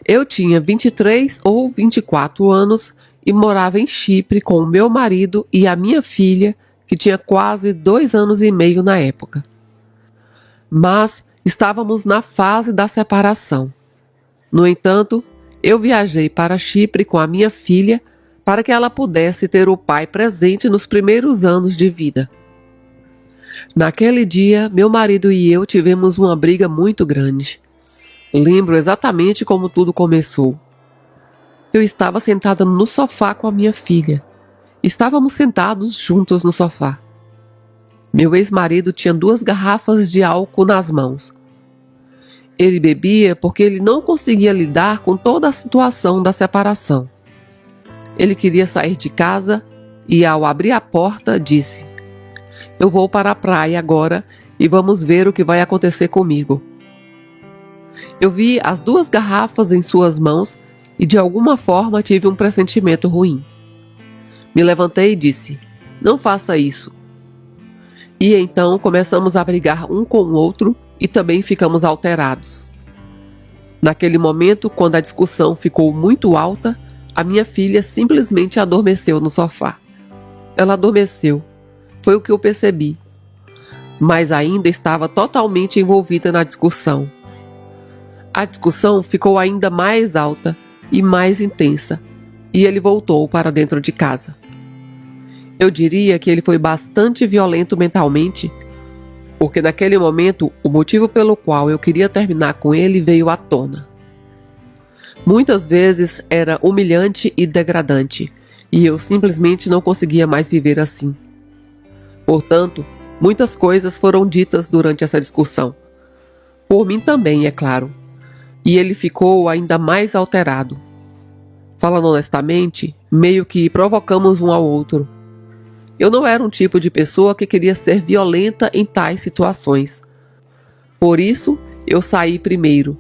Eu tinha 23 ou 24 anos e morava em Chipre com o meu marido e a minha filha, que tinha quase 2 anos e meio na época. Mas estávamos na fase da separação. No entanto, eu viajei para Chipre com a minha filha para que ela pudesse ter o pai presente nos primeiros anos de vida. Naquele dia, meu marido e eu tivemos uma briga muito grande. Lembro exatamente como tudo começou. Eu estava sentada no sofá com a minha filha. Estávamos sentados juntos no sofá. Meu ex-marido tinha 2 garrafas de álcool nas mãos. Ele bebia porque ele não conseguia lidar com toda a situação da separação. Ele queria sair de casa e, ao abrir a porta, disse: "Eu vou para a praia agora e vamos ver o que vai acontecer comigo." Eu vi as 2 garrafas em suas mãos e de alguma forma tive um pressentimento ruim. Me levantei e disse: "Não faça isso." E então começamos a brigar um com o outro e também ficamos alterados. Naquele momento, quando a discussão ficou muito alta, a minha filha simplesmente adormeceu no sofá. Ela adormeceu. Foi o que eu percebi. Mas ainda estava totalmente envolvida na discussão. A discussão ficou ainda mais alta e mais intensa, e ele voltou para dentro de casa. Eu diria que ele foi bastante violento mentalmente, porque naquele momento o motivo pelo qual eu queria terminar com ele veio à tona. Muitas vezes era humilhante e degradante, e eu simplesmente não conseguia mais viver assim. Portanto, muitas coisas foram ditas durante essa discussão. Por mim também, é claro. E ele ficou ainda mais alterado. Falando honestamente, meio que provocamos um ao outro. Eu não era um tipo de pessoa que queria ser violenta em tais situações. Por isso, eu saí primeiro,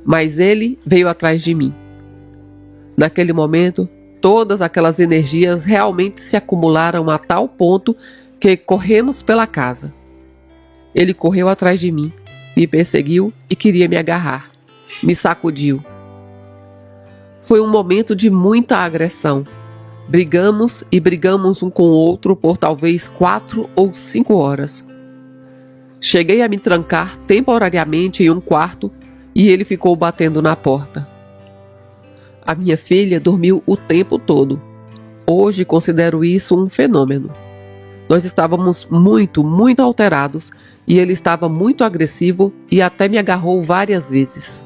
mas ele veio atrás de mim. Naquele momento, todas aquelas energias realmente se acumularam a tal ponto que corremos pela casa. Ele correu atrás de mim, me perseguiu e queria me agarrar. Me sacudiu. Foi um momento de muita agressão. Brigamos e brigamos um com o outro por talvez 4 ou 5 horas. Cheguei a me trancar temporariamente em um quarto e ele ficou batendo na porta. A minha filha dormiu o tempo todo. Hoje considero isso um fenômeno. Nós estávamos muito alterados e ele estava muito agressivo e até me agarrou várias vezes.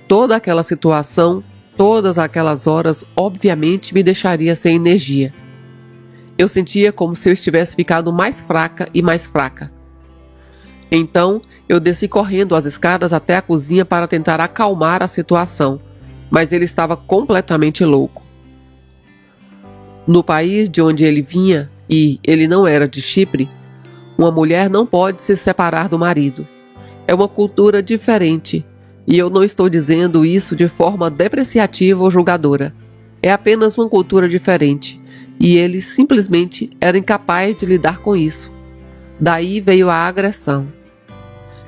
Toda aquela situação, todas aquelas horas, obviamente me deixaria sem energia. Eu sentia como se eu estivesse ficando mais fraca e mais fraca. Então, eu desci correndo as escadas até a cozinha para tentar acalmar a situação, mas ele estava completamente louco. No país de onde ele vinha, e ele não era de Chipre, uma mulher não pode se separar do marido. É uma cultura diferente. E eu não estou dizendo isso de forma depreciativa ou julgadora. É apenas uma cultura diferente. E ele simplesmente era incapaz de lidar com isso. Daí veio a agressão.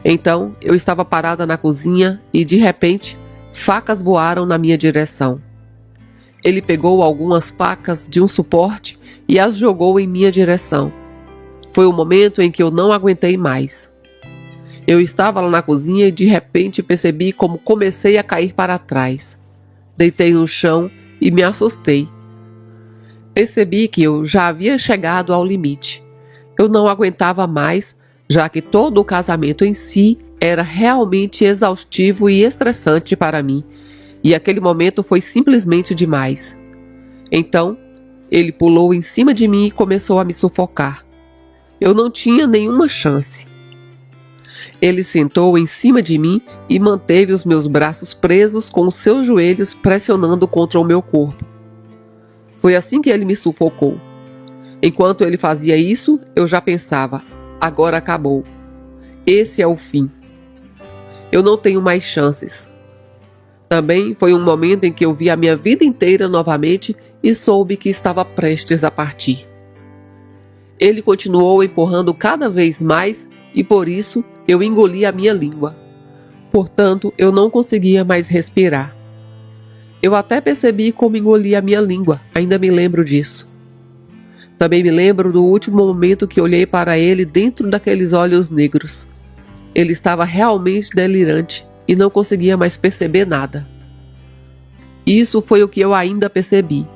Então, eu estava parada na cozinha e, de repente, facas voaram na minha direção. Ele pegou algumas facas de um suporte e as jogou em minha direção. Foi o momento em que eu não aguentei mais. Eu estava lá na cozinha e de repente percebi como comecei a cair para trás. Deitei no chão e me assustei. Percebi que eu já havia chegado ao limite. Eu não aguentava mais, já que todo o casamento em si era realmente exaustivo e estressante para mim, e aquele momento foi simplesmente demais. Então, ele pulou em cima de mim e começou a me sufocar. Eu não tinha nenhuma chance. Ele sentou em cima de mim e manteve os meus braços presos com os seus joelhos pressionando contra o meu corpo. Foi assim que ele me sufocou. Enquanto ele fazia isso, eu já pensava: agora acabou. Esse é o fim. Eu não tenho mais chances. Também foi um momento em que eu vi a minha vida inteira novamente e soube que estava prestes a partir. Ele continuou empurrando cada vez mais e por isso eu engoli a minha língua. Portanto, eu não conseguia mais respirar. Eu até percebi como engolia a minha língua, ainda me lembro disso. Também me lembro do último momento que olhei para ele dentro daqueles olhos negros. Ele estava realmente delirante e não conseguia mais perceber nada. Isso foi o que eu ainda percebi.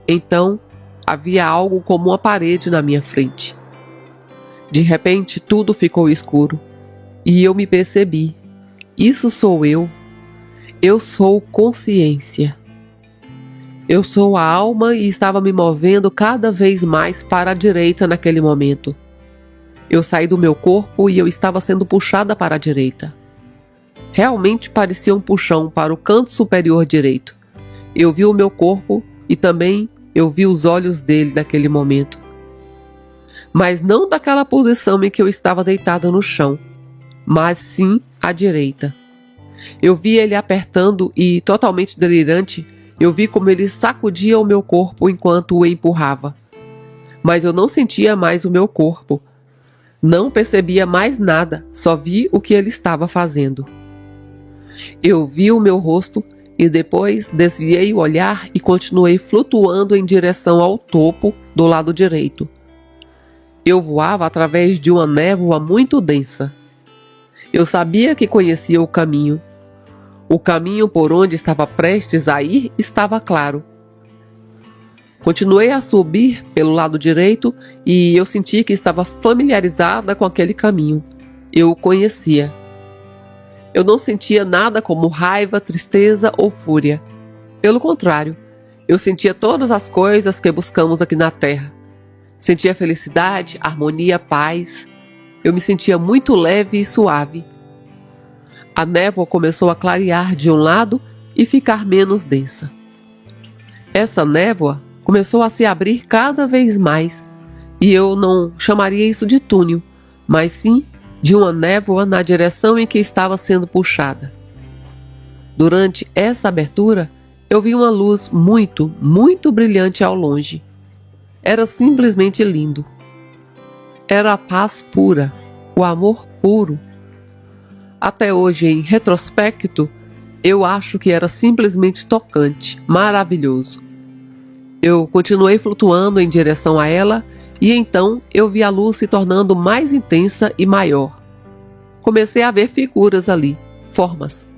Então, havia algo como uma parede na minha frente. De repente, tudo ficou escuro. E eu me percebi. Isso sou eu. Eu sou consciência. Eu sou a alma e estava me movendo cada vez mais para a direita naquele momento. Eu saí do meu corpo e eu estava sendo puxada para a direita. Realmente parecia um puxão para o canto superior direito. Eu vi o meu corpo e também eu vi os olhos dele naquele momento. Mas não daquela posição em que eu estava deitada no chão, mas sim à direita. Eu vi ele apertando e, totalmente delirante, eu vi como ele sacudia o meu corpo enquanto o empurrava. Mas eu não sentia mais o meu corpo. Não percebia mais nada, só vi o que ele estava fazendo. Eu vi o meu rosto e depois desviei o olhar e continuei flutuando em direção ao topo do lado direito. Eu voava através de uma névoa muito densa. Eu sabia que conhecia o caminho. O caminho por onde estava prestes a ir estava claro. Continuei a subir pelo lado direito e eu senti que estava familiarizada com aquele caminho. Eu o conhecia. Eu não sentia nada como raiva, tristeza ou fúria. Pelo contrário, eu sentia todas as coisas que buscamos aqui na Terra. Sentia felicidade, harmonia, paz. Eu me sentia muito leve e suave. A névoa começou a clarear de um lado e ficar menos densa. Essa névoa começou a se abrir cada vez mais, e eu não chamaria isso de túnel, mas sim de uma névoa na direção em que estava sendo puxada. Durante essa abertura, eu vi uma luz muito, muito brilhante ao longe. Era simplesmente lindo. Era a paz pura, o amor puro. Até hoje, em retrospecto, eu acho que era simplesmente tocante, maravilhoso. Eu continuei flutuando em direção a ela e então eu vi a luz se tornando mais intensa e maior. Comecei a ver figuras ali, formas.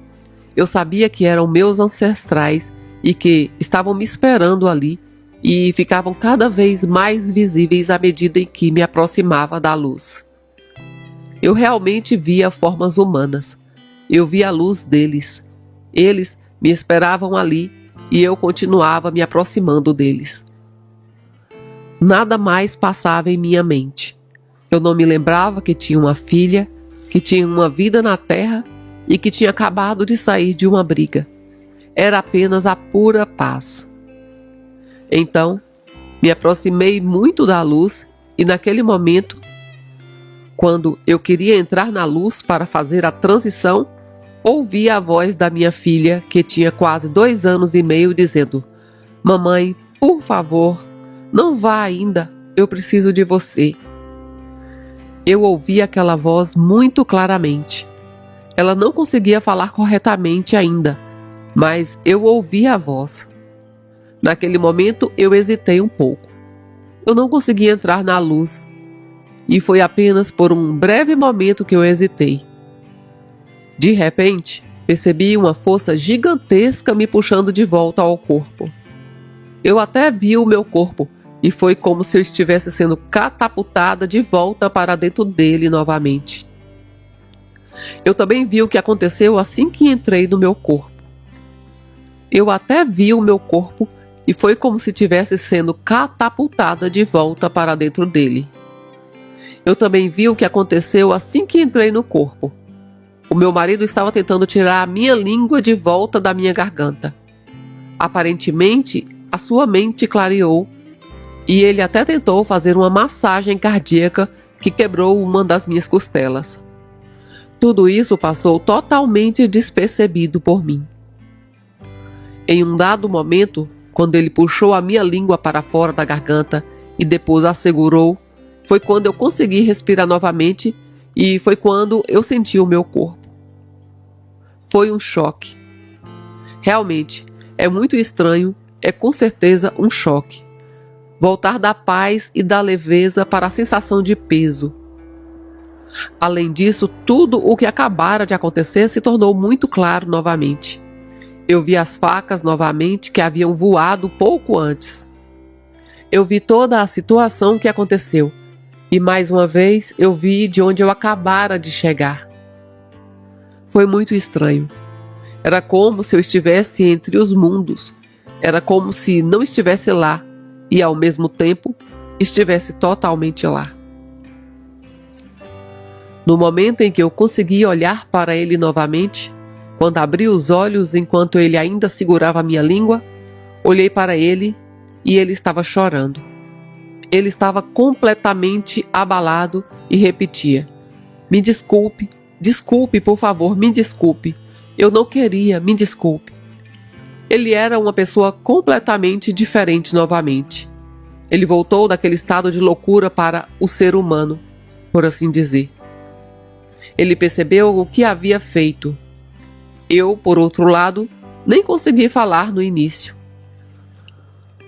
Eu sabia que eram meus ancestrais e que estavam me esperando ali e ficavam cada vez mais visíveis à medida em que me aproximava da luz. Eu realmente via formas humanas. Eu via a luz deles. Eles me esperavam ali e eu continuava me aproximando deles. Nada mais passava em minha mente. Eu não me lembrava que tinha uma filha, que tinha uma vida na terra e que tinha acabado de sair de uma briga. Era apenas a pura paz. Então, me aproximei muito da luz e naquele momento, quando eu queria entrar na luz para fazer a transição, ouvi a voz da minha filha, que tinha quase 2 anos e meio, dizendo: "Mamãe, por favor, não vá ainda, eu preciso de você." Eu ouvi aquela voz muito claramente. Ela não conseguia falar corretamente ainda, mas eu ouvi a voz. Naquele momento eu hesitei um pouco. Eu não conseguia entrar na luz. E foi apenas por um breve momento que eu hesitei. De repente, percebi uma força gigantesca me puxando de volta ao corpo. Eu até vi o meu corpo e foi como se eu estivesse sendo catapultada de volta para dentro dele novamente. Eu também vi o que aconteceu assim que entrei no meu corpo. Eu até vi o meu corpo e foi como se estivesse sendo catapultada de volta para dentro dele. Eu também vi o que aconteceu assim que entrei no corpo. O meu marido estava tentando tirar a minha língua de volta da minha garganta. Aparentemente, a sua mente clareou e ele até tentou fazer uma massagem cardíaca que quebrou uma das minhas costelas. Tudo isso passou totalmente despercebido por mim. Em um dado momento, quando ele puxou a minha língua para fora da garganta e depois a segurou, foi quando eu consegui respirar novamente e foi quando eu senti o meu corpo. Foi um choque. Realmente, é muito estranho, é com certeza um choque. Voltar da paz e da leveza para a sensação de peso. Além disso, tudo o que acabara de acontecer se tornou muito claro novamente. Eu vi as facas novamente que haviam voado pouco antes. Eu vi toda a situação que aconteceu. E mais uma vez eu vi de onde eu acabara de chegar. Foi muito estranho. Era como se eu estivesse entre os mundos. Era como se não estivesse lá e, ao mesmo tempo, estivesse totalmente lá. No momento em que eu consegui olhar para ele novamente, quando abri os olhos enquanto ele ainda segurava a minha língua, olhei para ele e ele estava chorando. Ele estava completamente abalado e repetia: "Me desculpe, desculpe, por favor, me desculpe. Eu não queria, me desculpe." Ele era uma pessoa completamente diferente novamente. Ele voltou daquele estado de loucura para o ser humano, por assim dizer. Ele percebeu o que havia feito. Eu, por outro lado, nem consegui falar no início.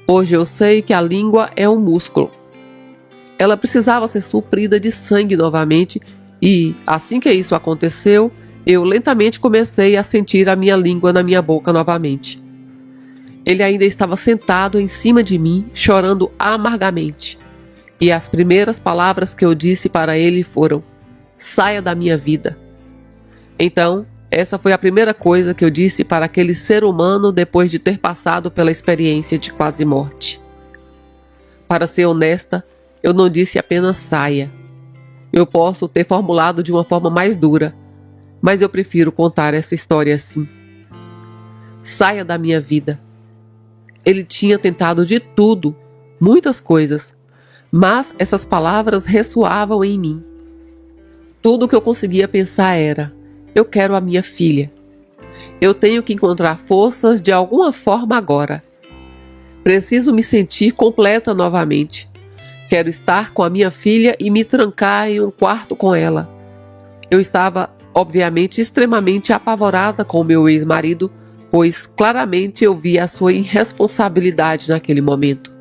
Hoje eu sei que a língua é um músculo. Ela precisava ser suprida de sangue novamente e, assim que isso aconteceu, eu lentamente comecei a sentir a minha língua na minha boca novamente. Ele ainda estava sentado em cima de mim, chorando amargamente. E as primeiras palavras que eu disse para ele foram: "Saia da minha vida." Então, essa foi a primeira coisa que eu disse para aquele ser humano depois de ter passado pela experiência de quase morte. Para ser honesta, eu não disse apenas saia. Eu posso ter formulado de uma forma mais dura, mas eu prefiro contar essa história assim. Saia da minha vida. Ele tinha tentado de tudo, muitas coisas, mas essas palavras ressoavam em mim. Tudo o que eu conseguia pensar era: eu quero a minha filha. Eu tenho que encontrar forças de alguma forma agora. Preciso me sentir completa novamente. Quero estar com a minha filha e me trancar em um quarto com ela. Eu estava, obviamente, extremamente apavorada com o meu ex-marido, pois claramente eu via a sua irresponsabilidade naquele momento.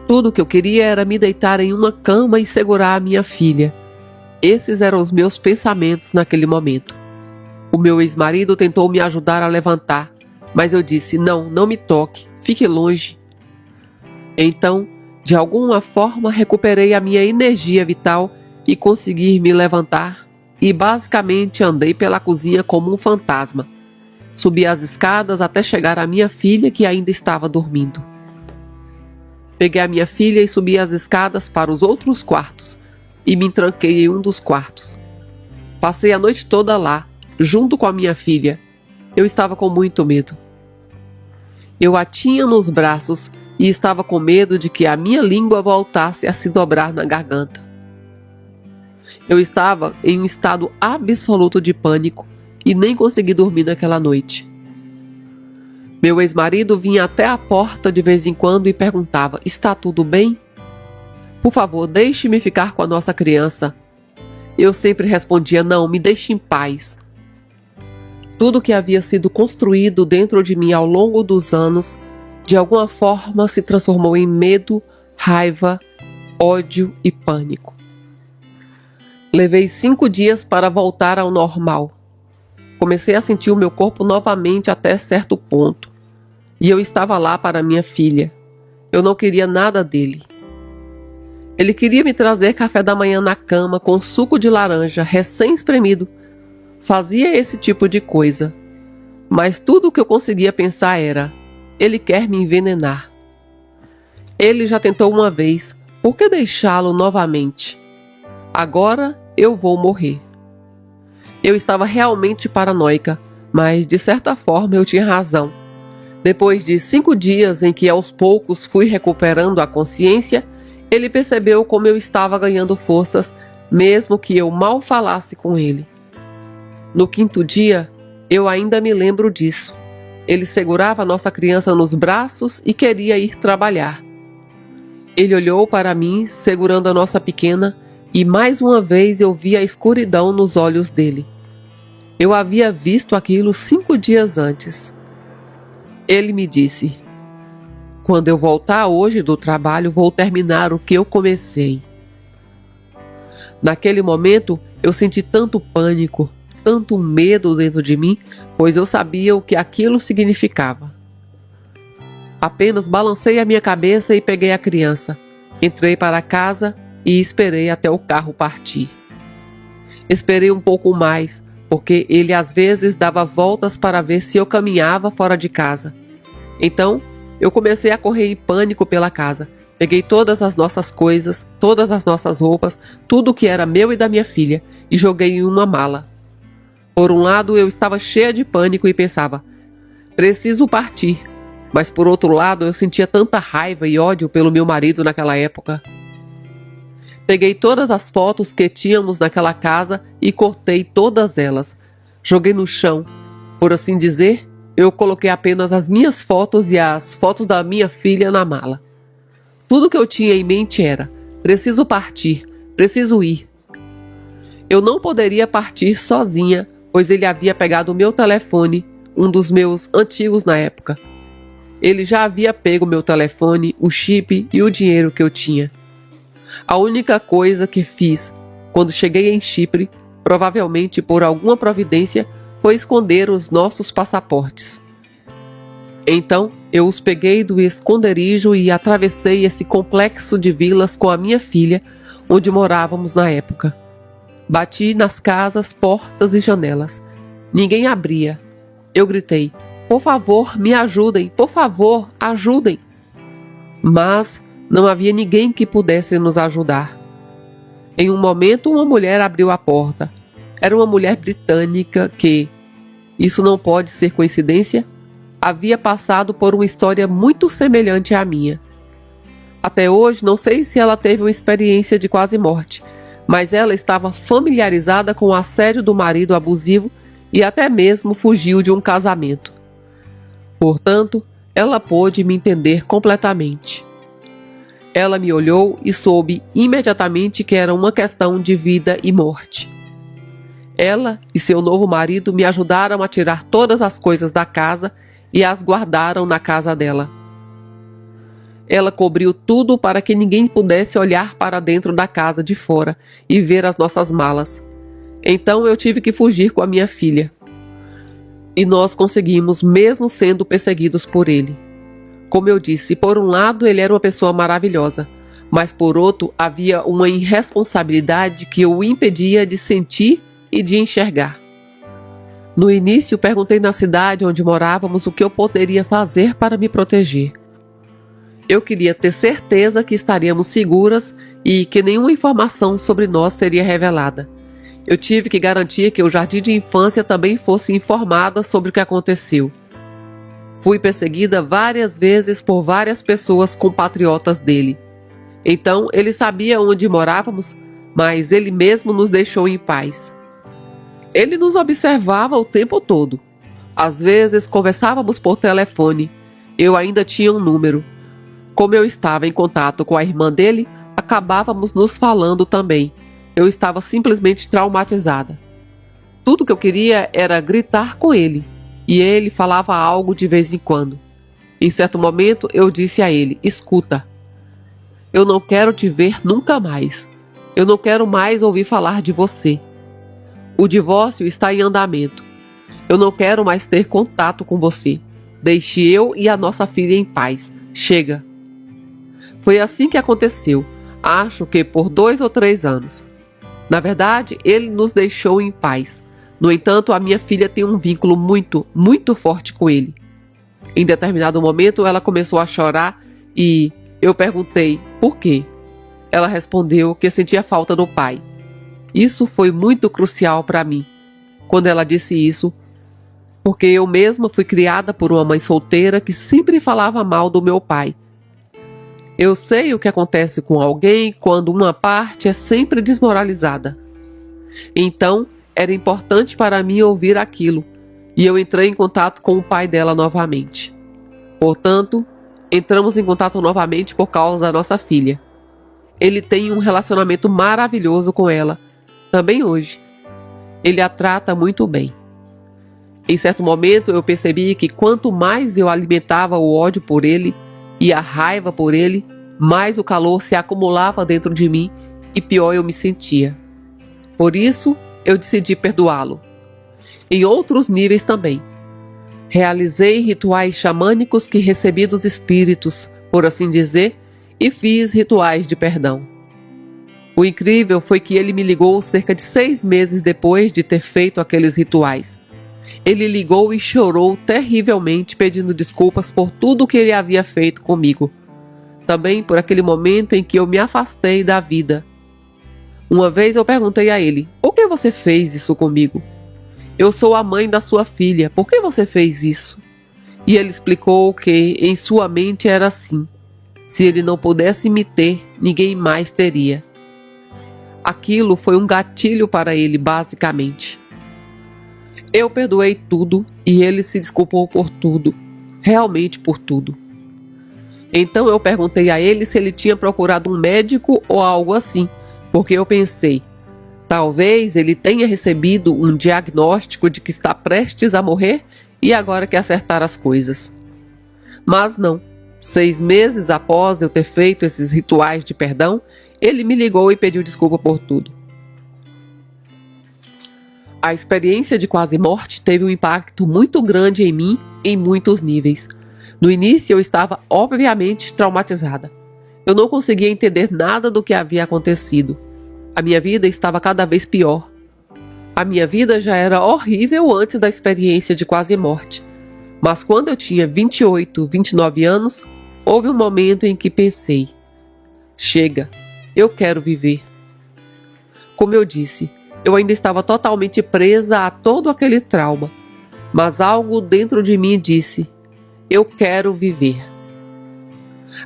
Tudo o que eu queria era me deitar em uma cama e segurar a minha filha. Esses eram os meus pensamentos naquele momento. O meu ex-marido tentou me ajudar a levantar, mas eu disse: "Não, não me toque, fique longe." Então, de alguma forma, recuperei a minha energia vital e consegui me levantar e basicamente andei pela cozinha como um fantasma. Subi as escadas até chegar à minha filha, que ainda estava dormindo. Peguei a minha filha e subi as escadas para os outros quartos e me tranquei em um dos quartos. Passei a noite toda lá, junto com a minha filha. Eu estava com muito medo. Eu a tinha nos braços e estava com medo de que a minha língua voltasse a se dobrar na garganta. Eu estava em um estado absoluto de pânico e nem consegui dormir naquela noite. Meu ex-marido vinha até a porta de vez em quando e perguntava: "Está tudo bem? Por favor, deixe-me ficar com a nossa criança." Eu sempre respondia: "Não, me deixe em paz." Tudo que havia sido construído dentro de mim ao longo dos anos, de alguma forma se transformou em medo, raiva, ódio e pânico. Levei 5 dias para voltar ao normal. Comecei a sentir o meu corpo novamente até certo ponto. E eu estava lá para minha filha. Eu não queria nada dele. Ele queria me trazer café da manhã na cama com suco de laranja recém-espremido. Fazia esse tipo de coisa. Mas tudo o que eu conseguia pensar era: ele quer me envenenar. Ele já tentou uma vez, por que deixá-lo novamente? Agora eu vou morrer. Eu estava realmente paranoica, mas de certa forma eu tinha razão. Depois de 5 dias em que aos poucos fui recuperando a consciência, ele percebeu como eu estava ganhando forças, mesmo que eu mal falasse com ele. No 5º dia, eu ainda me lembro disso. Ele segurava nossa criança nos braços e queria ir trabalhar. Ele olhou para mim, segurando a nossa pequena, e mais uma vez eu vi a escuridão nos olhos dele. Eu havia visto aquilo 5 dias antes. Ele me disse: quando eu voltar hoje do trabalho, vou terminar o que eu comecei. Naquele momento, eu senti tanto pânico, tanto medo dentro de mim, pois eu sabia o que aquilo significava. Apenas balancei a minha cabeça e peguei a criança. Entrei para casa e esperei até o carro partir. Esperei um pouco mais, porque ele às vezes dava voltas para ver se eu caminhava fora de casa. Então, eu comecei a correr em pânico pela casa. Peguei todas as nossas coisas, todas as nossas roupas, tudo que era meu e da minha filha, e joguei em uma mala. Por um lado, eu estava cheia de pânico e pensava: preciso partir. Mas por outro lado, eu sentia tanta raiva e ódio pelo meu marido naquela época. Peguei todas as fotos que tínhamos naquela casa e cortei todas elas. Joguei no chão. Por assim dizer, eu coloquei apenas as minhas fotos e as fotos da minha filha na mala. Tudo que eu tinha em mente era: preciso partir, preciso ir. Eu não poderia partir sozinha, pois ele havia pegado o meu telefone, um dos meus antigos na época. Ele já havia pego meu telefone, o chip e o dinheiro que eu tinha. A única coisa que fiz quando cheguei em Chipre, provavelmente por alguma providência, foi esconder os nossos passaportes. Então, eu os peguei do esconderijo e atravessei esse complexo de vilas com a minha filha, onde morávamos na época. Bati nas casas, portas e janelas. Ninguém abria. Eu gritei: por favor, me ajudem, por favor, ajudem. Mas não havia ninguém que pudesse nos ajudar. Em um momento, uma mulher abriu a porta. Era uma mulher britânica que, isso não pode ser coincidência, havia passado por uma história muito semelhante à minha. Até hoje, não sei se ela teve uma experiência de quase morte, mas ela estava familiarizada com o assédio do marido abusivo e até mesmo fugiu de um casamento. Portanto, ela pôde me entender completamente. Ela me olhou e soube imediatamente que era uma questão de vida e morte. Ela e seu novo marido me ajudaram a tirar todas as coisas da casa e as guardaram na casa dela. Ela cobriu tudo para que ninguém pudesse olhar para dentro da casa de fora e ver as nossas malas. Então eu tive que fugir com a minha filha. E nós conseguimos, mesmo sendo perseguidos por ele. Como eu disse, por um lado ele era uma pessoa maravilhosa, mas por outro havia uma irresponsabilidade que o impedia de sentir e de enxergar. No início, perguntei na cidade onde morávamos o que eu poderia fazer para me proteger. Eu queria ter certeza que estaríamos seguras e que nenhuma informação sobre nós seria revelada. Eu tive que garantir que o jardim de infância também fosse informada sobre o que aconteceu. Fui perseguida várias vezes por várias pessoas compatriotas dele. Então, ele sabia onde morávamos, mas ele mesmo nos deixou em paz. Ele nos observava o tempo todo. Às vezes, conversávamos por telefone. Eu ainda tinha um número. Como eu estava em contato com a irmã dele, acabávamos nos falando também. Eu estava simplesmente traumatizada. Tudo que eu queria era gritar com ele, e ele falava algo de vez em quando. Em certo momento, eu disse a ele: escuta, eu não quero te ver nunca mais. Eu não quero mais ouvir falar de você. O divórcio está em andamento. Eu não quero mais ter contato com você. Deixe eu e a nossa filha em paz. Chega. Foi assim que aconteceu. Acho que por 2 ou 3 anos. Na verdade, ele nos deixou em paz. No entanto, a minha filha tem um vínculo muito, muito forte com ele. Em determinado momento, ela começou a chorar e eu perguntei por quê. Ela respondeu que sentia falta do pai. Isso foi muito crucial para mim. Quando ela disse isso, porque eu mesma fui criada por uma mãe solteira que sempre falava mal do meu pai. Eu sei o que acontece com alguém quando uma parte é sempre desmoralizada. Então, era importante para mim ouvir aquilo, e eu entrei em contato com o pai dela novamente. Portanto, entramos em contato novamente por causa da nossa filha. Ele tem um relacionamento maravilhoso com ela, também hoje. Ele a trata muito bem. Em certo momento eu percebi que quanto mais eu alimentava o ódio por ele e a raiva por ele, mais o calor se acumulava dentro de mim e pior eu me sentia. Por isso, eu decidi perdoá-lo. Em outros níveis também. Realizei rituais xamânicos que recebi dos espíritos, por assim dizer, e fiz rituais de perdão. O incrível foi que ele me ligou cerca de 6 meses depois de ter feito aqueles rituais. Ele ligou e chorou terrivelmente pedindo desculpas por tudo o que ele havia feito comigo. Também por aquele momento em que eu me afastei da vida. Uma vez eu perguntei a ele, por que você fez isso comigo? Eu sou a mãe da sua filha, por que você fez isso? E ele explicou que em sua mente era assim. Se ele não pudesse me ter, ninguém mais teria. Aquilo foi um gatilho para ele, basicamente. Eu perdoei tudo e ele se desculpou por tudo, realmente por tudo. Então eu perguntei a ele se ele tinha procurado um médico ou algo assim, porque eu pensei, talvez ele tenha recebido um diagnóstico de que está prestes a morrer e agora quer acertar as coisas. Mas não. 6 meses após eu ter feito esses rituais de perdão, ele me ligou e pediu desculpa por tudo. A experiência de quase morte teve um impacto muito grande em mim em muitos níveis. No início eu estava obviamente traumatizada. Eu não conseguia entender nada do que havia acontecido. A minha vida estava cada vez pior. A minha vida já era horrível antes da experiência de quase morte. Mas quando eu tinha 28, 29 anos, houve um momento em que pensei, chega, eu quero viver. Como eu disse, eu ainda estava totalmente presa a todo aquele trauma, mas algo dentro de mim disse, eu quero viver.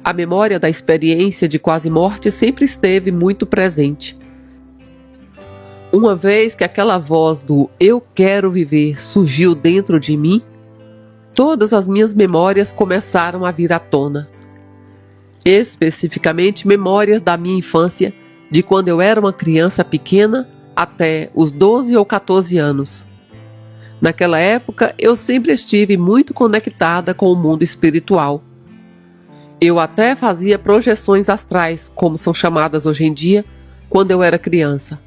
A memória da experiência de quase morte sempre esteve muito presente. Uma vez que aquela voz do eu quero viver surgiu dentro de mim, todas as minhas memórias começaram a vir à tona. Especificamente memórias da minha infância, de quando eu era uma criança pequena até os 12 ou 14 anos. Naquela época, eu sempre estive muito conectada com o mundo espiritual. Eu até fazia projeções astrais, como são chamadas hoje em dia, quando eu era criança.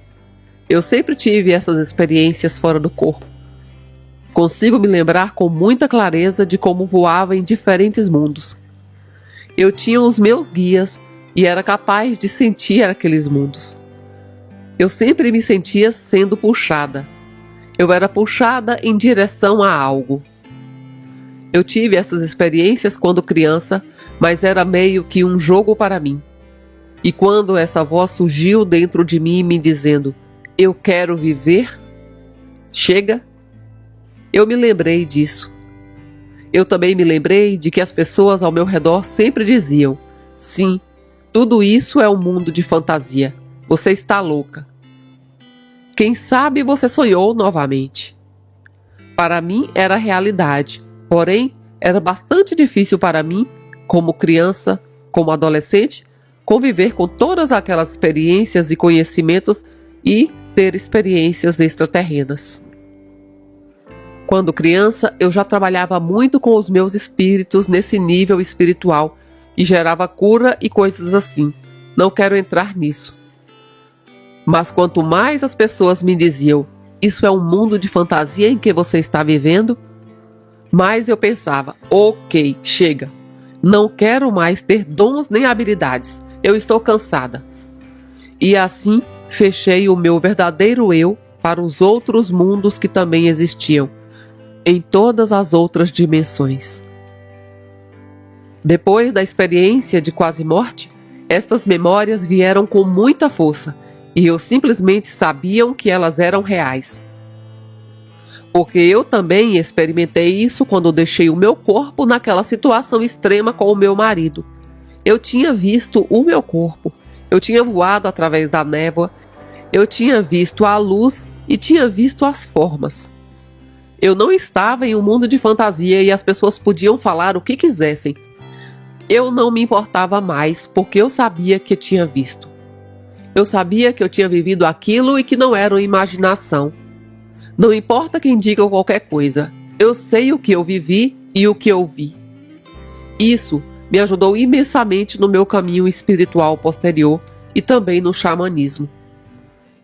Eu sempre tive essas experiências fora do corpo. Consigo me lembrar com muita clareza de como voava em diferentes mundos. Eu tinha os meus guias e era capaz de sentir aqueles mundos. Eu sempre me sentia sendo puxada. Eu era puxada em direção a algo. Eu tive essas experiências quando criança, mas era meio que um jogo para mim. E quando essa voz surgiu dentro de mim me dizendo, eu quero viver, chega, eu me lembrei disso. Eu também me lembrei de que as pessoas ao meu redor sempre diziam, sim, tudo isso é um mundo de fantasia, você está louca. Quem sabe você sonhou novamente. Para mim era realidade, porém era bastante difícil para mim, como criança, como adolescente, conviver com todas aquelas experiências e conhecimentos e ter experiências extraterrenas. Quando criança, eu já trabalhava muito com os meus espíritos nesse nível espiritual e gerava cura e coisas assim. Não quero entrar nisso. Mas quanto mais as pessoas me diziam, isso é um mundo de fantasia em que você está vivendo, mais eu pensava, ok, chega. Não quero mais ter dons nem habilidades. Eu estou cansada. E assim, fechei o meu verdadeiro eu para os outros mundos que também existiam, em todas as outras dimensões. Depois da experiência de quase morte, estas memórias vieram com muita força e eu simplesmente sabia que elas eram reais. Porque eu também experimentei isso quando deixei o meu corpo naquela situação extrema com o meu marido. Eu tinha visto o meu corpo, eu tinha voado através da névoa, eu tinha visto a luz e tinha visto as formas. Eu não estava em um mundo de fantasia e as pessoas podiam falar o que quisessem. Eu não me importava mais porque eu sabia que tinha visto. Eu sabia que eu tinha vivido aquilo e que não era uma imaginação. Não importa quem diga qualquer coisa, Eu sei o que eu vivi e o que eu vi. Isso me ajudou imensamente no meu caminho espiritual posterior e também no xamanismo.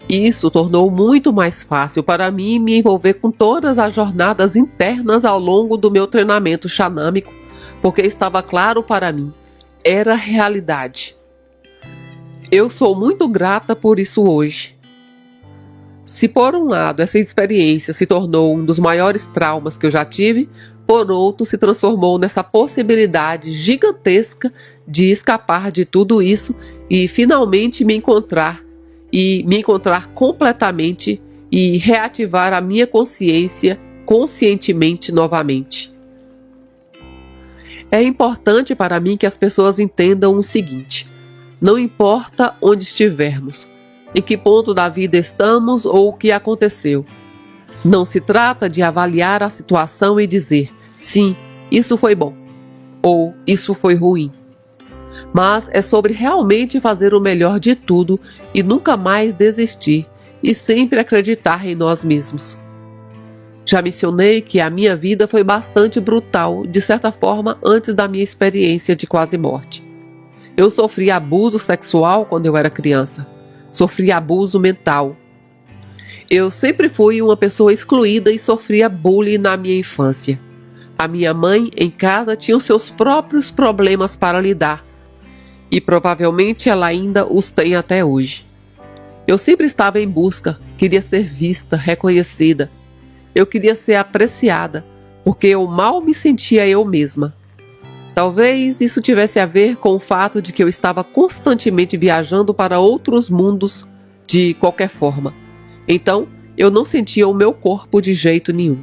Isso tornou muito mais fácil para mim me envolver com todas as jornadas internas ao longo do meu treinamento xamânico, porque estava claro para mim, era realidade. Eu sou muito grata por isso hoje. Se por um lado essa experiência se tornou um dos maiores traumas que eu já tive, por outro se transformou nessa possibilidade gigantesca de escapar de tudo isso e finalmente me encontrar completamente e reativar a minha consciência conscientemente novamente. É importante para mim que as pessoas entendam o seguinte: não importa onde estivermos, em que ponto da vida estamos ou o que aconteceu. Não se trata de avaliar a situação e dizer, sim, isso foi bom, ou isso foi ruim. Mas é sobre realmente fazer o melhor de tudo e nunca mais desistir e sempre acreditar em nós mesmos. Já mencionei que a minha vida foi bastante brutal, de certa forma, antes da minha experiência de quase morte. Eu sofri abuso sexual quando eu era criança. Sofri abuso mental. Eu sempre fui uma pessoa excluída e sofria bullying na minha infância. A minha mãe, em casa, tinha os seus próprios problemas para lidar. E provavelmente ela ainda os tem até hoje. Eu sempre estava em busca, queria ser vista, reconhecida. Eu queria ser apreciada, porque eu mal me sentia eu mesma. Talvez isso tivesse a ver com o fato de que eu estava constantemente viajando para outros mundos de qualquer forma. Então, eu não sentia o meu corpo de jeito nenhum.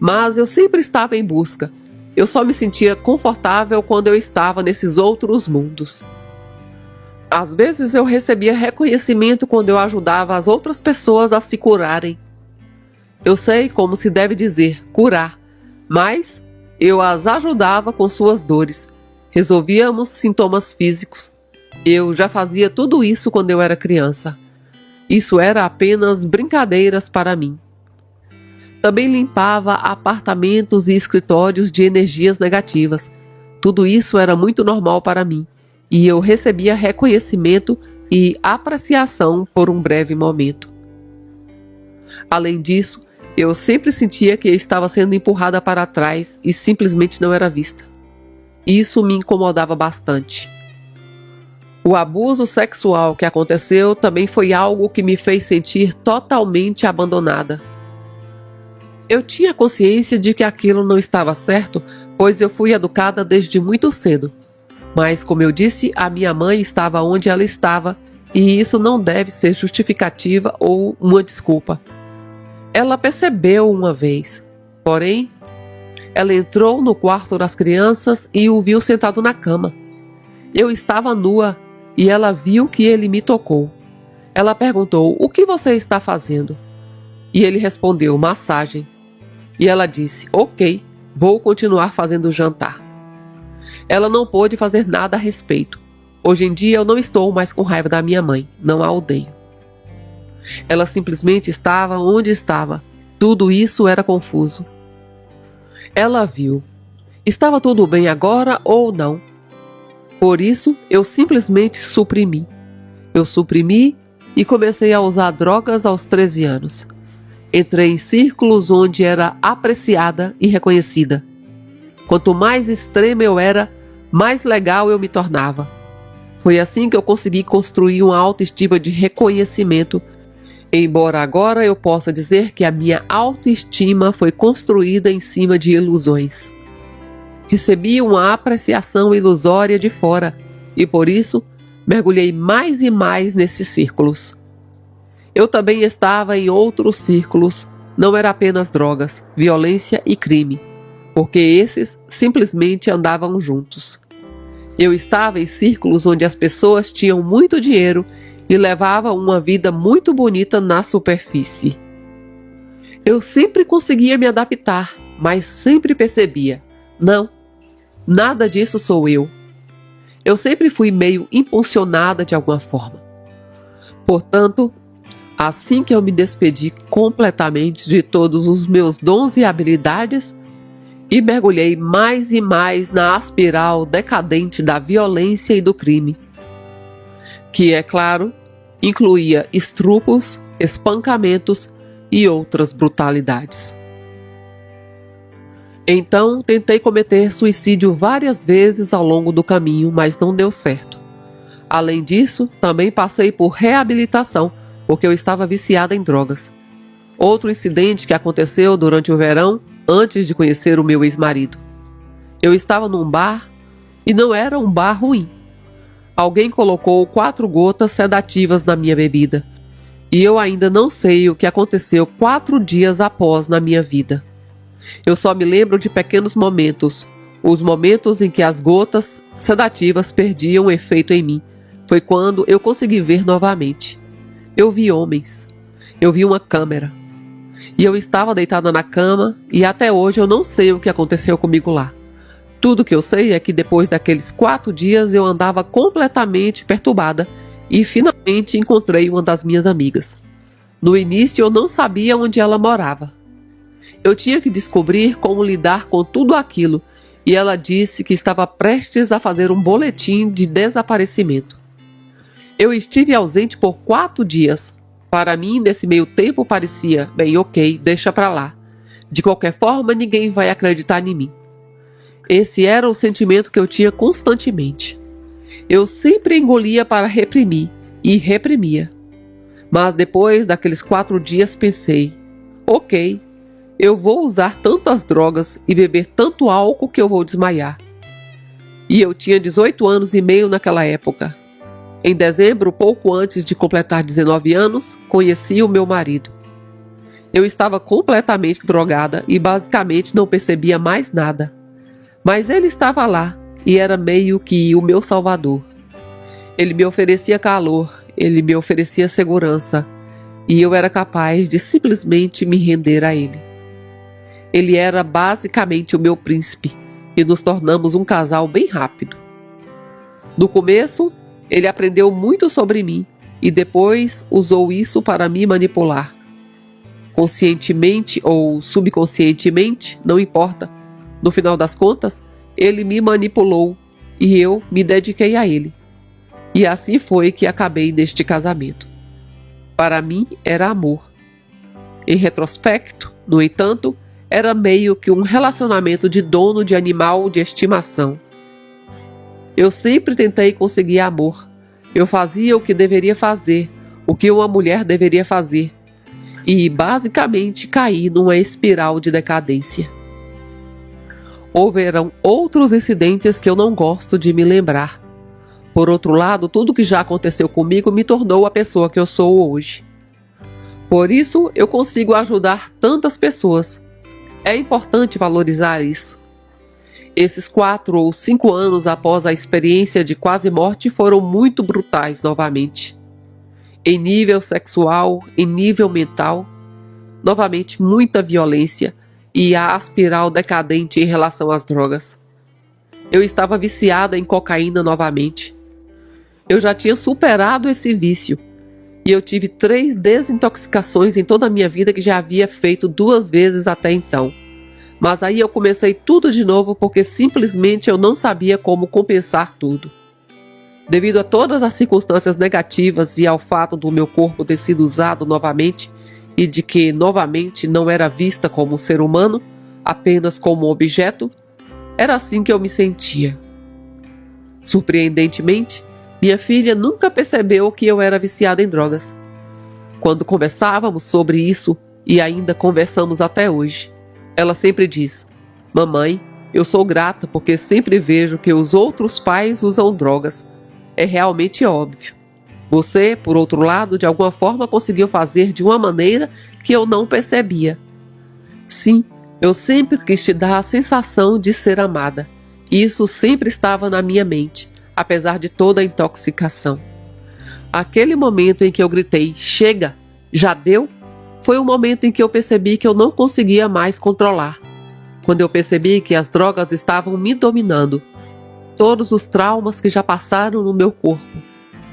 Mas eu sempre estava em busca. Eu só me sentia confortável quando eu estava nesses outros mundos. Às vezes eu recebia reconhecimento quando eu ajudava as outras pessoas a se curarem. Eu sei como se deve dizer, curar, mas eu as ajudava com suas dores. Resolvíamos sintomas físicos. Eu já fazia tudo isso quando eu era criança. Isso era apenas brincadeiras para mim. Também limpava apartamentos e escritórios de energias negativas. Tudo isso era muito normal para mim, e eu recebia reconhecimento e apreciação por um breve momento. Além disso, eu sempre sentia que eu estava sendo empurrada para trás e simplesmente não era vista. Isso me incomodava bastante. O abuso sexual que aconteceu também foi algo que me fez sentir totalmente abandonada. Eu tinha consciência de que aquilo não estava certo, pois eu fui educada desde muito cedo. Mas, como eu disse, a minha mãe estava onde ela estava, e isso não deve ser justificativa ou uma desculpa. Ela percebeu uma vez, porém, ela entrou no quarto das crianças e o viu sentado na cama. Eu estava nua e ela viu que ele me tocou. Ela perguntou, o que você está fazendo? E ele respondeu, massagem. E ela disse, ok, vou continuar fazendo o jantar. Ela não pôde fazer nada a respeito. Hoje em dia eu não estou mais com raiva da minha mãe, não a odeio. Ela simplesmente estava onde estava. Tudo isso era confuso. Ela viu. Estava tudo bem agora ou não? Por isso, eu simplesmente suprimi. Eu suprimi e comecei a usar drogas aos 13 anos. Entrei em círculos onde era apreciada e reconhecida. Quanto mais extrema eu era, mais legal eu me tornava. Foi assim que eu consegui construir uma autoestima de reconhecimento, embora agora eu possa dizer que a minha autoestima foi construída em cima de ilusões. Recebi uma apreciação ilusória de fora e, por isso, mergulhei mais e mais nesses círculos. Eu também estava em outros círculos, não era apenas drogas, violência e crime, porque esses simplesmente andavam juntos. Eu estava em círculos onde as pessoas tinham muito dinheiro e levavam uma vida muito bonita na superfície. Eu sempre conseguia me adaptar, mas sempre percebia, não, nada disso sou eu. Eu sempre fui meio impulsionada de alguma forma. Portanto, Assim que eu me despedi completamente de todos os meus dons e habilidades e mergulhei mais e mais na espiral decadente da violência e do crime, que, é claro, incluía estrupos, espancamentos e outras brutalidades. Então, tentei cometer suicídio várias vezes ao longo do caminho, mas não deu certo. Além disso, também passei por reabilitação, porque eu estava viciada em drogas. Outro incidente que aconteceu durante o verão, antes de conhecer o meu ex-marido. Eu estava num bar, e não era um bar ruim. Alguém colocou 4 gotas sedativas na minha bebida, e eu ainda não sei o que aconteceu 4 dias após na minha vida. Eu só me lembro de pequenos momentos, os momentos em que as gotas sedativas perdiam efeito em mim. Foi quando eu consegui ver novamente. Eu vi homens, eu vi uma câmera, e eu estava deitada na cama e até hoje eu não sei o que aconteceu comigo lá. Tudo que eu sei é que depois daqueles 4 dias eu andava completamente perturbada e finalmente encontrei uma das minhas amigas. No início eu não sabia onde ela morava. Eu tinha que descobrir como lidar com tudo aquilo e ela disse que estava prestes a fazer um boletim de desaparecimento. Eu estive ausente por 4 dias. Para mim, nesse meio tempo parecia, bem, ok, deixa pra lá. De qualquer forma, ninguém vai acreditar em mim. Esse era o sentimento que eu tinha constantemente. Eu sempre engolia para reprimir e reprimia. Mas depois daqueles 4 dias pensei, ok, eu vou usar tantas drogas e beber tanto álcool que eu vou desmaiar. E eu tinha 18 anos e meio naquela época. Em dezembro, pouco antes de completar 19 anos, conheci o meu marido. Eu estava completamente drogada e basicamente não percebia mais nada. Mas ele estava lá e era meio que o meu salvador. Ele me oferecia calor, ele me oferecia segurança e eu era capaz de simplesmente me render a ele. Ele era basicamente o meu príncipe e nos tornamos um casal bem rápido. No começo, ele aprendeu muito sobre mim e depois usou isso para me manipular. Conscientemente ou subconscientemente, não importa. No final das contas, ele me manipulou e eu me dediquei a ele. E assim foi que acabei neste casamento. Para mim era amor. Em retrospecto, no entanto, era meio que um relacionamento de dono de animal de estimação. Eu sempre tentei conseguir amor. Eu fazia o que deveria fazer, o que uma mulher deveria fazer. E basicamente caí numa espiral de decadência. Houveram outros incidentes que eu não gosto de me lembrar. Por outro lado, tudo que já aconteceu comigo me tornou a pessoa que eu sou hoje. Por isso, eu consigo ajudar tantas pessoas. É importante valorizar isso. Esses 4 ou 5 anos após a experiência de quase morte foram muito brutais novamente. Em nível sexual, em nível mental, novamente muita violência e a espiral decadente em relação às drogas. Eu estava viciada em cocaína novamente. Eu já tinha superado esse vício e eu tive 3 desintoxicações em toda a minha vida que já havia feito 2 vezes até então. Mas aí eu comecei tudo de novo porque simplesmente eu não sabia como compensar tudo. Devido a todas as circunstâncias negativas e ao fato do meu corpo ter sido usado novamente e de que novamente não era vista como um ser humano, apenas como um objeto, era assim que eu me sentia. Surpreendentemente, minha filha nunca percebeu que eu era viciada em drogas. Quando conversávamos sobre isso, e ainda conversamos até hoje, ela sempre diz: "Mamãe, eu sou grata porque sempre vejo que os outros pais usam drogas. É realmente óbvio. Você, por outro lado, de alguma forma conseguiu fazer de uma maneira que eu não percebia. Sim, eu sempre quis te dar a sensação de ser amada. Isso sempre estava na minha mente, apesar de toda a intoxicação. Aquele momento em que eu gritei, 'Chega! Já deu?' Foi o momento em que eu percebi que eu não conseguia mais controlar. Quando eu percebi que as drogas estavam me dominando. Todos os traumas que já passaram no meu corpo.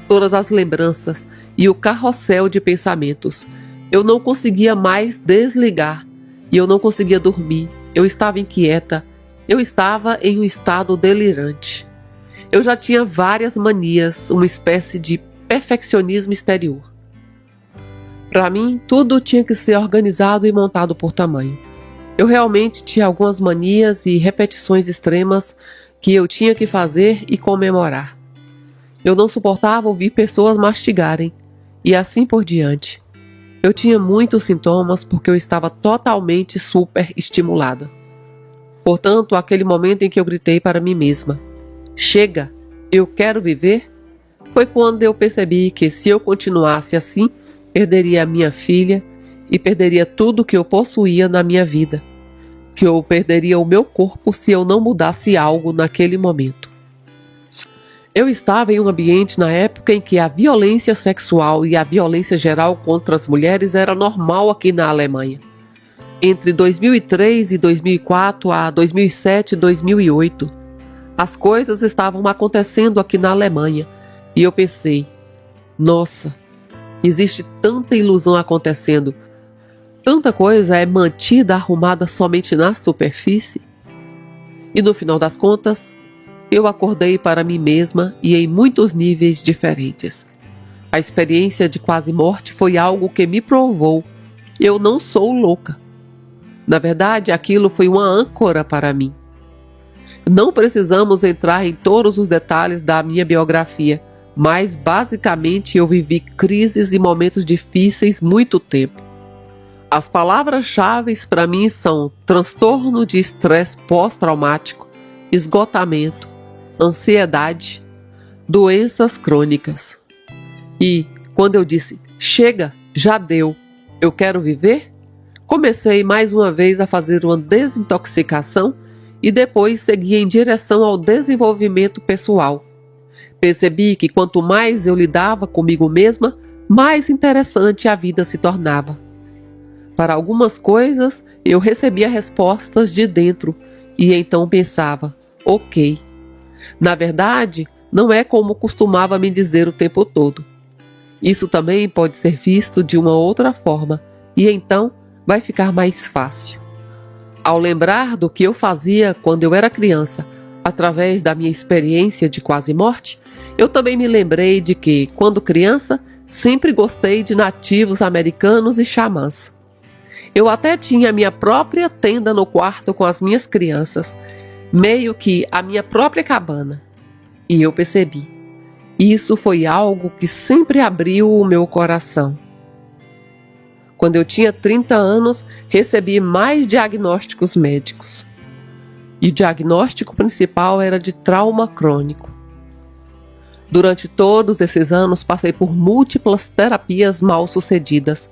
todas as lembranças e o carrossel de pensamentos. Eu não conseguia mais desligar e eu não conseguia dormir. Eu estava inquieta, eu estava em um estado delirante. Eu já tinha várias manias, uma espécie de perfeccionismo exterior. Para mim, tudo tinha que ser organizado e montado por tamanho. Eu realmente tinha algumas manias e repetições extremas que eu tinha que fazer e comemorar. Eu não suportava ouvir pessoas mastigarem, e assim por diante. Eu tinha muitos sintomas porque eu estava totalmente super estimulada. Portanto, aquele momento em que eu gritei para mim mesma: "Chega, eu quero viver", foi quando eu percebi que se eu continuasse assim, perderia a minha filha e perderia tudo que eu possuía na minha vida, que eu perderia o meu corpo se eu não mudasse algo naquele momento. Eu estava em um ambiente na época em que a violência sexual e a violência geral contra as mulheres era normal aqui na Alemanha. Entre 2003 e 2004 a 2007 e 2008, as coisas estavam acontecendo aqui na Alemanha e eu pensei: nossa, existe tanta ilusão acontecendo, tanta coisa é mantida arrumada somente na superfície. E no final das contas, eu acordei para mim mesma e em muitos níveis diferentes. A experiência de quase morte foi algo que me provou: eu não sou louca. Na verdade, aquilo foi uma âncora para mim. Não precisamos entrar em todos os detalhes da minha biografia, mas basicamente eu vivi crises e momentos difíceis muito tempo. As palavras-chave para mim são transtorno de estresse pós-traumático, esgotamento, ansiedade, doenças crônicas. E quando eu disse: "Chega, já deu, eu quero viver", comecei mais uma vez a fazer uma desintoxicação e depois segui em direção ao desenvolvimento pessoal. Percebi que quanto mais eu lidava comigo mesma, mais interessante a vida se tornava. Para algumas coisas, eu recebia respostas de dentro e então pensava: ok. Na verdade, não é como costumava me dizer o tempo todo. Isso também pode ser visto de uma outra forma e então vai ficar mais fácil. Ao lembrar do que eu fazia quando eu era criança, através da minha experiência de quase morte, eu também me lembrei de que, quando criança, sempre gostei de nativos americanos e xamãs. Eu até tinha a minha própria tenda no quarto com as minhas crianças, meio que a minha própria cabana. E eu percebi: isso foi algo que sempre abriu o meu coração. Quando eu tinha 30 anos, recebi mais diagnósticos médicos. E o diagnóstico principal era de trauma crônico. Durante todos esses anos, passei por múltiplas terapias mal sucedidas,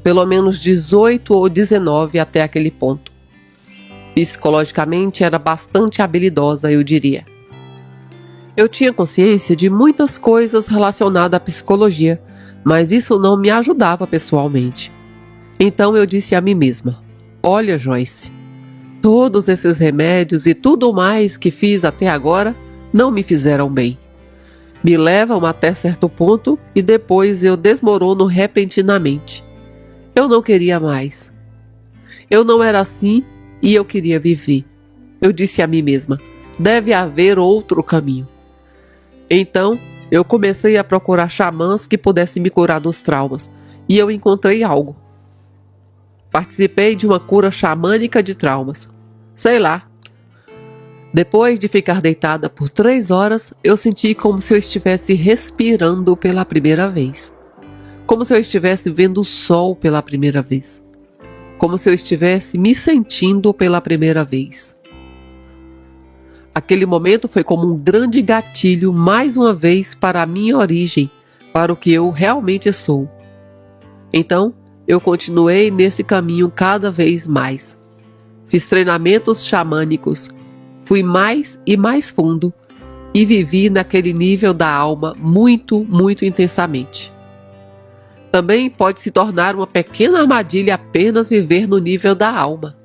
pelo menos 18 ou 19 até aquele ponto. Psicologicamente era bastante habilidosa, eu diria. Eu tinha consciência de muitas coisas relacionadas à psicologia, mas isso não me ajudava pessoalmente. Então eu disse a mim mesma: olha, Joyce, todos esses remédios e tudo mais que fiz até agora não me fizeram bem. Me levam até certo ponto e depois eu desmorono repentinamente. Eu não queria mais. Eu não era assim e eu queria viver. Eu disse a mim mesma: deve haver outro caminho. Então, eu comecei a procurar xamãs que pudessem me curar dos traumas, e eu encontrei algo. Participei de uma cura xamânica de traumas. Sei lá. Depois de ficar deitada por 3 horas, eu senti como se eu estivesse respirando pela primeira vez. Como se eu estivesse vendo o sol pela primeira vez. Como se eu estivesse me sentindo pela primeira vez. Aquele momento foi como um grande gatilho mais uma vez para a minha origem, para o que eu realmente sou. Então, eu continuei nesse caminho cada vez mais. Fiz treinamentos xamânicos, fui mais e mais fundo e vivi naquele nível da alma muito, muito intensamente. Também pode se tornar uma pequena armadilha apenas viver no nível da alma.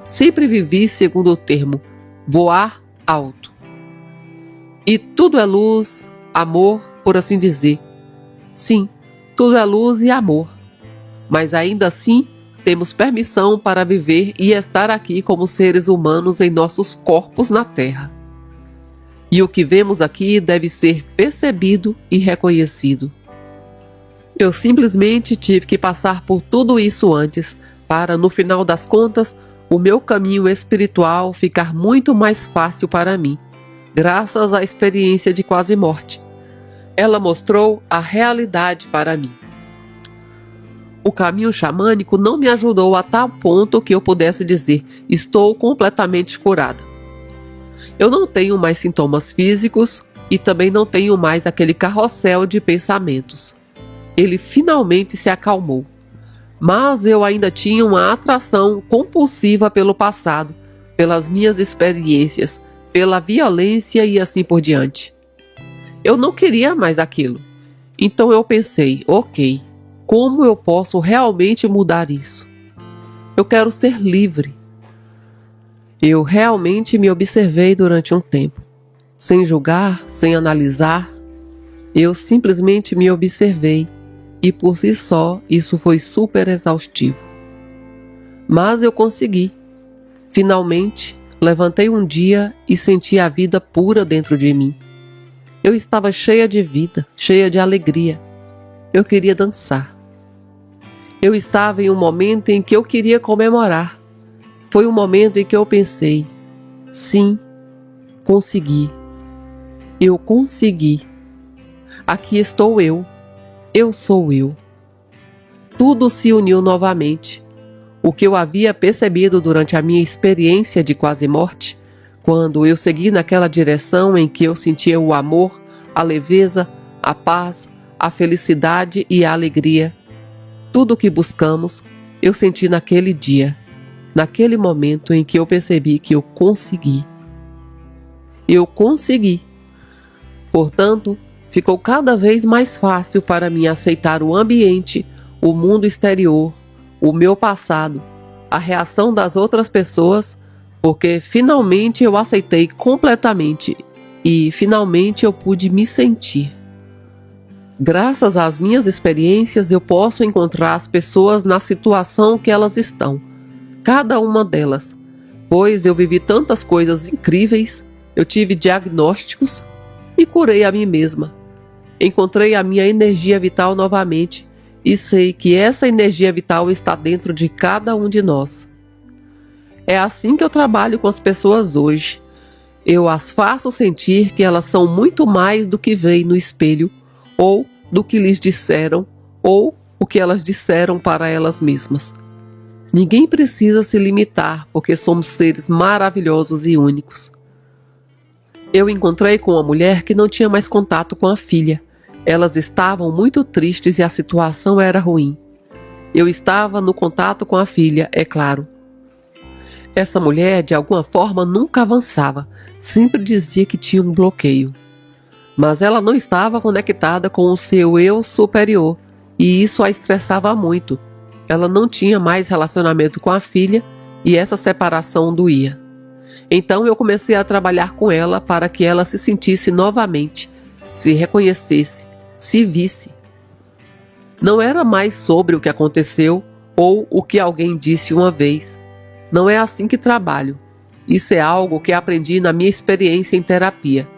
Sempre vivi segundo o termo voar alto. E tudo é luz, amor por assim dizer. Sim, tudo é luz e amor. Mas ainda assim, temos permissão para viver e estar aqui como seres humanos em nossos corpos na Terra. E o que vemos aqui deve ser percebido e reconhecido. Eu simplesmente tive que passar por tudo isso antes, para, no final das contas, o meu caminho espiritual ficar muito mais fácil para mim, graças à experiência de quase morte. Ela mostrou a realidade para mim. O caminho xamânico não me ajudou a tal ponto que eu pudesse dizer: estou completamente curada. Eu não tenho mais sintomas físicos e também não tenho mais aquele carrossel de pensamentos. Ele finalmente se acalmou. Mas eu ainda tinha uma atração compulsiva pelo passado, pelas minhas experiências, pela violência e assim por diante. Eu não queria mais aquilo. Então eu pensei, ok, como eu posso realmente mudar isso? Eu quero ser livre. Eu realmente me observei durante um tempo, sem julgar, sem analisar. Eu simplesmente me observei. E por si só, isso foi super exaustivo. Mas eu consegui. Finalmente, levantei um dia e senti a vida pura dentro de mim. Eu estava cheia de vida, cheia de alegria. Eu queria dançar. Eu estava em um momento em que eu queria comemorar. Foi um momento em que eu pensei, sim, consegui. Eu consegui. Aqui estou eu. Eu sou eu. Tudo se uniu novamente. O que eu havia percebido durante a minha experiência de quase morte, quando eu segui naquela direção em que eu sentia o amor, a leveza, a paz, a felicidade e a alegria. Tudo o que buscamos, eu senti naquele dia, naquele momento em que eu percebi que eu consegui. Eu consegui. Portanto, ficou cada vez mais fácil para mim aceitar o ambiente, o mundo exterior, o meu passado, a reação das outras pessoas, porque finalmente eu aceitei completamente e finalmente eu pude me sentir. Graças às minhas experiências, eu posso encontrar as pessoas na situação que elas estão, cada uma delas, pois eu vivi tantas coisas incríveis, eu tive diagnósticos e curei a mim mesma. Encontrei a minha energia vital novamente e sei que essa energia vital está dentro de cada um de nós. É assim que eu trabalho com as pessoas hoje. Eu as faço sentir que elas são muito mais do que veem no espelho, ou do que lhes disseram, ou o que elas disseram para elas mesmas. Ninguém precisa se limitar, porque somos seres maravilhosos e únicos. Eu encontrei com uma mulher que não tinha mais contato com a filha. Elas estavam muito tristes e a situação era ruim. Eu estava no contato com a filha, é claro. Essa mulher, de alguma forma, nunca avançava. Sempre dizia que tinha um bloqueio. Mas ela não estava conectada com o seu eu superior, e isso a estressava muito. Ela não tinha mais relacionamento com a filha, e essa separação doía. Então eu comecei a trabalhar com ela para que ela se sentisse novamente, se reconhecesse, se visse. Não era mais sobre o que aconteceu ou o que alguém disse uma vez. Não é assim que trabalho. Isso é algo que aprendi na minha experiência em terapia.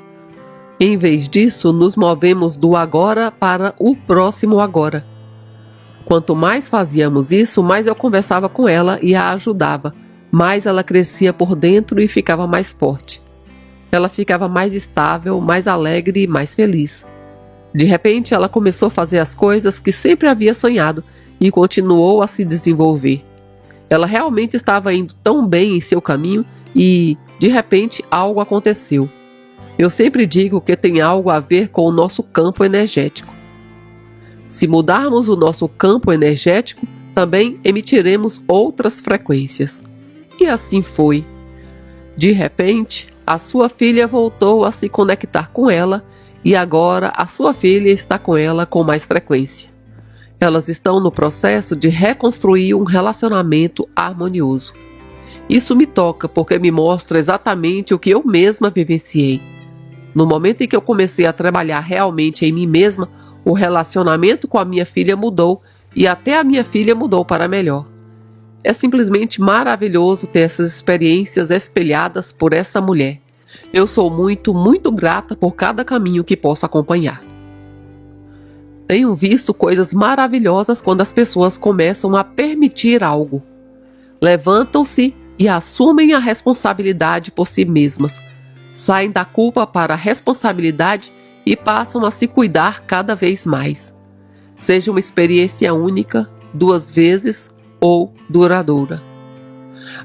Em vez disso, nos movemos do agora para o próximo agora. Quanto mais fazíamos isso, mais eu conversava com ela e a ajudava. Mais ela crescia por dentro e ficava mais forte. Ela ficava mais estável, mais alegre e mais feliz. De repente, ela começou a fazer as coisas que sempre havia sonhado e continuou a se desenvolver. Ela realmente estava indo tão bem em seu caminho e, de repente, algo aconteceu. Eu sempre digo que tem algo a ver com o nosso campo energético. Se mudarmos o nosso campo energético, também emitiremos outras frequências. E assim foi. De repente, a sua filha voltou a se conectar com ela e agora a sua filha está com ela com mais frequência. Elas estão no processo de reconstruir um relacionamento harmonioso. Isso me toca porque me mostra exatamente o que eu mesma vivenciei. No momento em que eu comecei a trabalhar realmente em mim mesma, o relacionamento com a minha filha mudou e até a minha filha mudou para melhor. É simplesmente maravilhoso ter essas experiências espelhadas por essa mulher. Eu sou muito, muito grata por cada caminho que posso acompanhar. Tenho visto coisas maravilhosas quando as pessoas começam a permitir algo. Levantam-se e assumem a responsabilidade por si mesmas. Saem da culpa para a responsabilidade e passam a se cuidar cada vez mais. Seja uma experiência única, 2 vezes ou duradoura.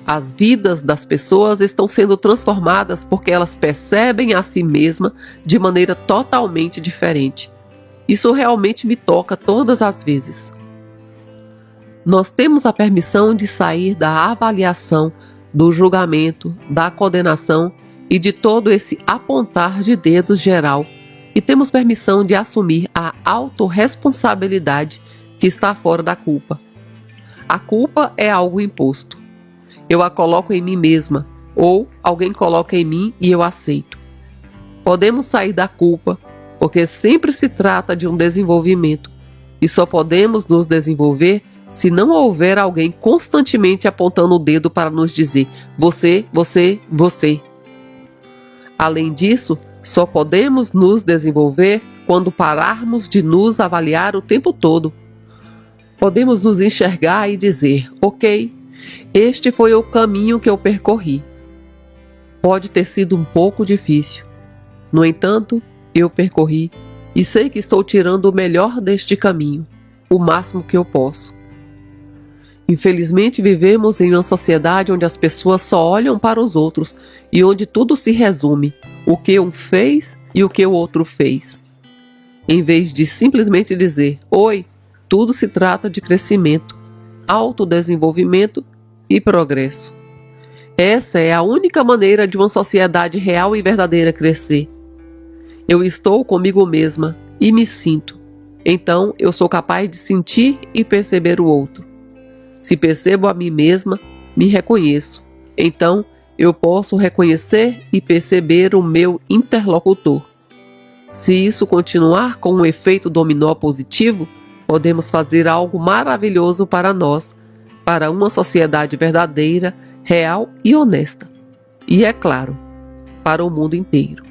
As vidas das pessoas estão sendo transformadas porque elas percebem a si mesmas de maneira totalmente diferente. Isso realmente me toca todas as vezes. Nós temos a permissão de sair da avaliação, do julgamento, da condenação e de todo esse apontar de dedos geral, e temos permissão de assumir a autorresponsabilidade que está fora da culpa. A culpa é algo imposto. Eu a coloco em mim mesma, ou alguém coloca em mim e eu aceito. Podemos sair da culpa, porque sempre se trata de um desenvolvimento, e só podemos nos desenvolver se não houver alguém constantemente apontando o dedo para nos dizer: você, você, você. Além disso, só podemos nos desenvolver quando pararmos de nos avaliar o tempo todo. Podemos nos enxergar e dizer: ok, este foi o caminho que eu percorri. Pode ter sido um pouco difícil. No entanto, eu percorri e sei que estou tirando o melhor deste caminho, o máximo que eu posso. Infelizmente, vivemos em uma sociedade onde as pessoas só olham para os outros e onde tudo se resume: o que um fez e o que o outro fez. Em vez de simplesmente dizer: oi, tudo se trata de crescimento, autodesenvolvimento e progresso. Essa é a única maneira de uma sociedade real e verdadeira crescer. Eu estou comigo mesma e me sinto. Então eu sou capaz de sentir e perceber o outro. Se percebo a mim mesma, me reconheço. Então eu posso reconhecer e perceber o meu interlocutor. Se isso continuar com um efeito dominó positivo, podemos fazer algo maravilhoso para nós, para uma sociedade verdadeira, real e honesta. E, é claro, para o mundo inteiro.